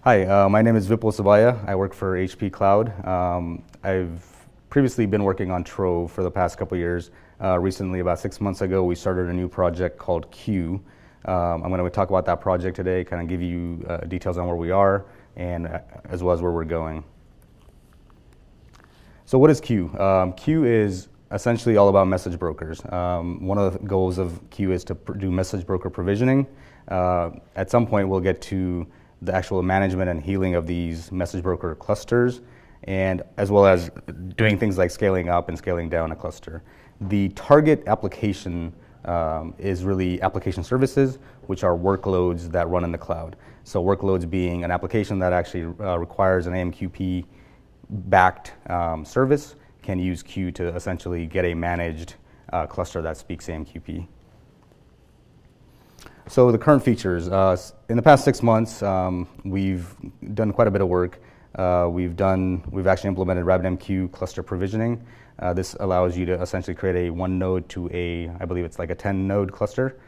Hi, my name is Vipul Sabhaya. I work for HP Cloud. I've previously been working on Trove for the past couple years. Recently, about 6 months ago, we started a new project called Q. I'm going to talk about that project today, kind of give you details on where we are and as well as where we're going. So what is Q? Q is essentially all about message brokers. One of the goals of Q is to do message broker provisioning. At some point, we'll get to the actual management and healing of these message broker clusters, and as well as doing things like scaling up and scaling down a cluster. The target application is really application services, which are workloads that run in the cloud. So workloads being an application that actually requires an AMQP backed service can use Q to essentially get a managed cluster that speaks AMQP. So the current features, in the past 6 months, we've done quite a bit of work. We've actually implemented RabbitMQ cluster provisioning. This allows you to essentially create a one node to I believe it's like a 10 node cluster.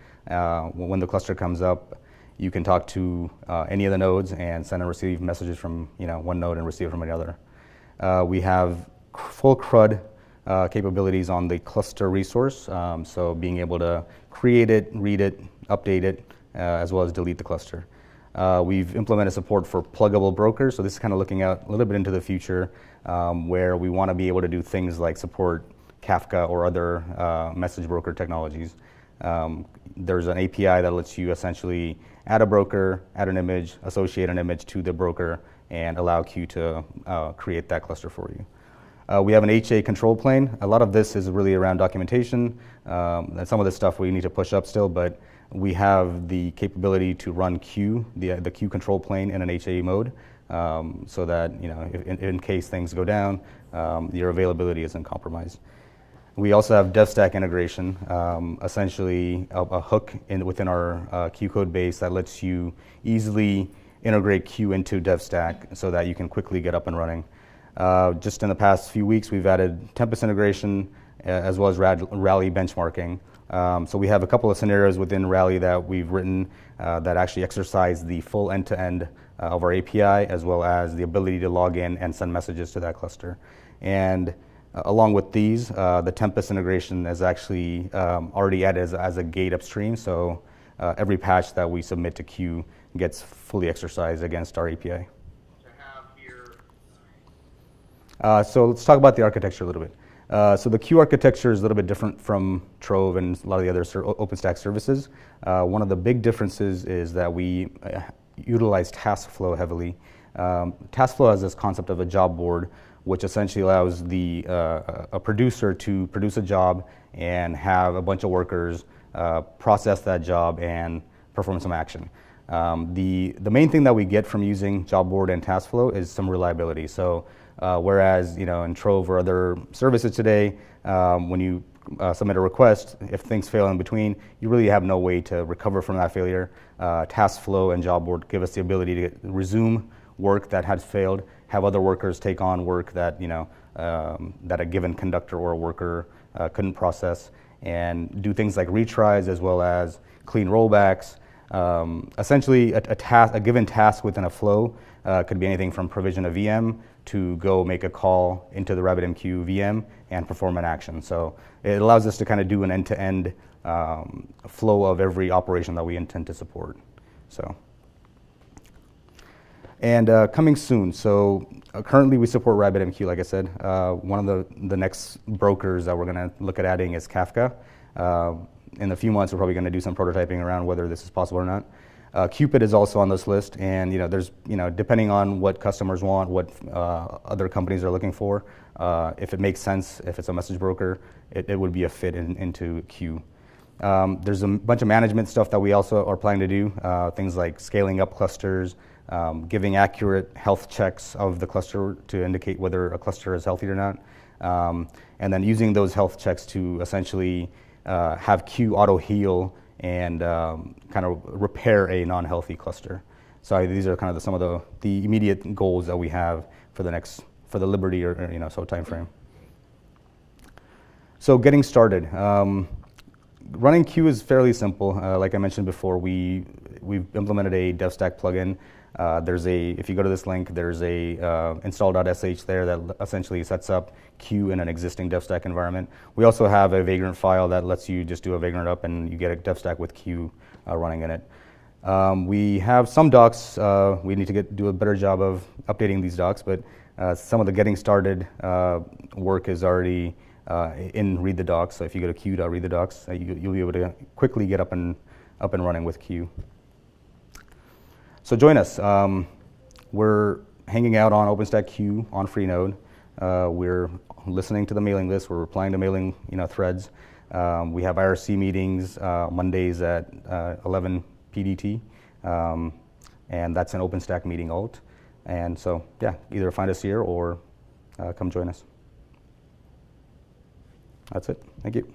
When the cluster comes up, you can talk to any of the nodes and send and receive messages from one node and receive from another. We have full CRUD capabilities on the cluster resource, so being able to create it, read it, update it, as well as delete the cluster. We've implemented support for pluggable brokers, so this is kind of looking out a little bit into the future where we want to be able to do things like support Kafka or other message broker technologies. There's an API that lets you essentially add a broker, add an image, associate an image to the broker, and allow Q to create that cluster for you. We have an HA control plane. A lot of this is really around documentation, and some of this stuff we need to push up still, but we have the capability to run Q, the Q control plane in an HA mode, so that if, in case things go down, your availability isn't compromised. We also have DevStack integration, essentially a hook within our Q code base that lets you easily integrate Q into DevStack so that you can quickly get up and running. Just in the past few weeks, we've added Tempest integration as well as Rally benchmarking. So we have a couple of scenarios within Rally that we've written that actually exercise the full end-to-end of our API, as well as the ability to log in and send messages to that cluster. And along with these, the Tempest integration is actually already added as a gate upstream. So every patch that we submit to Q gets fully exercised against our API. So let's talk about the architecture a little bit. So the Q architecture is a little bit different from Trove and a lot of the other OpenStack services. One of the big differences is that we utilize task flow heavily. Task flow has this concept of a job board, which essentially allows a producer to produce a job and have a bunch of workers process that job and perform some action. The main thing that we get from using job board and task flow is some reliability. So whereas in Trove or other services today, when you submit a request, if things fail in between, you really have no way to recover from that failure. Task flow and job board give us the ability to resume work that had failed, have other workers take on work that that a given conductor or a worker couldn't process, and do things like retries as well as clean rollbacks. Essentially, a given task within a flow could be anything from provision a VM to go make a call into the RabbitMQ VM and perform an action. So it allows us to kind of do an end-to-end flow of every operation that we intend to support. So, and coming soon. So currently we support RabbitMQ, like I said. One of the next brokers that we're going to look at adding is Kafka. In a few months, we're probably going to do some prototyping around whether this is possible or not. Cupid is also on this list, and there's depending on what customers want, what other companies are looking for, if it makes sense, if it's a message broker, it would be a fit into Q. There's a bunch of management stuff that we also are planning to do, things like scaling up clusters, giving accurate health checks of the cluster to indicate whether a cluster is healthy or not, and then using those health checks to essentially have Q auto heal and kind of repair a non-healthy cluster. So these are kind of some of the immediate goals that we have for the Liberty or so time frame. So getting started, running Q is fairly simple. Like I mentioned before, we've implemented a DevStack plugin. If you go to this link, there's a install.sh there that essentially sets up Q in an existing DevStack environment. We also have a Vagrant file that lets you just do a Vagrant up and you get a DevStack with Q running in it. We have some docs. We need to do a better job of updating these docs, but some of the getting started work is already in read the docs. So if you go to q.read the docs, you'll be able to quickly get up and running with Q. So join us. We're hanging out on OpenStack Q on Freenode. We're listening to the mailing list. We're replying to mailing threads. We have IRC meetings Mondays at 11 PDT, and that's an OpenStack meeting alt. And so, yeah, either find us here or come join us. That's it. Thank you.